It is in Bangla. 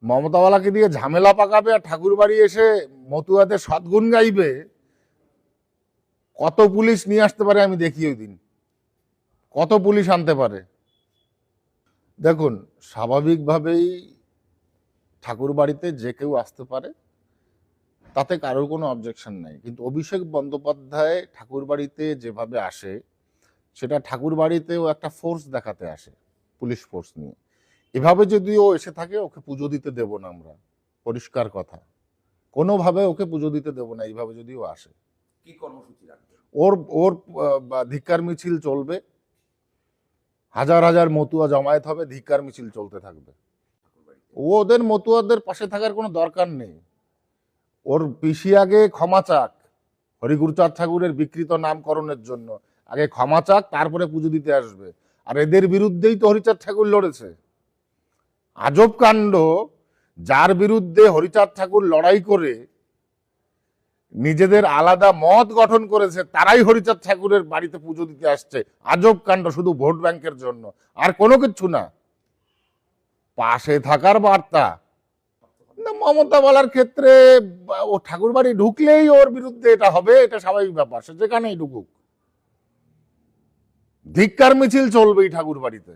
মমতাওয়ালাকে দিয়ে ঝামেলা পাকাবে আর ঠাকুর বাড়ি এসে মতুয়াদের সদ্গুণ গাইবে। কত পুলিশ নিয়ে আসতে পারে আমি দেখি ওই দিন, কত পুলিশ আনতে পারে। দেখুন, স্বাভাবিকভাবেই ঠাকুর বাড়িতে যে কেউ আসতে পারে, তাতে কারোর কোনো অবজেকশন নাই। কিন্তু অভিষেক বন্দ্যোপাধ্যায় ঠাকুর বাড়িতে যেভাবে আসে, সেটা ঠাকুর বাড়িতেও একটা ফোর্স দেখাতে আসে, পুলিশ ফোর্স নিয়ে। এভাবে যদি ও এসে থাকে, ওকে পুজো দিতে দেব না আমরা, পরিষ্কার কথা। কোনোভাবে ওকে পুজো দিতে দেব না এইভাবে যদি ও আসে। কি কর্মসূচি রাখবে? ওর ওর ধিক্কার মিছিল চলবে, হাজার হাজার মতুয়া জমায়েত হবে, ধিক্কার মিছিল চলতে থাকবে। ও ওদের মতুয়াদের পাশে থাকার কোনো দরকার নেই। ওর পিসি আগে ক্ষমা চাক হরিগুরচাঁদ ঠাকুরের বিকৃত নামকরণের জন্য, আগে ক্ষমা চাক, তারপরে পুজো দিতে আসবে। আর এদের বিরুদ্ধেই তো হরিচাঁদ ঠাকুর লড়েছে। আজব কাণ্ড, যার বিরুদ্ধে হরিচাঁদ ঠাকুর লড়াই করে নিজেদের আলাদা মত গঠন করেছে, তারাই হরিচাঁদ ঠাকুরের বাড়িতে পুজো দিতে আসছে। আজব কাণ্ড, শুধু ভোট ব্যাংকের জন্য, আর কোনো কিছু না। পাশে থাকার বার্তা মমতা বলার ক্ষেত্রে, ও ঠাকুর বাড়ি ঢুকলেই ওর বিরুদ্ধে এটা হবে, এটা স্বাভাবিক ব্যাপার। সে যেখানেই ঢুকুক, ধিক্কার মিছিল চলবেই ঠাকুর বাড়িতে।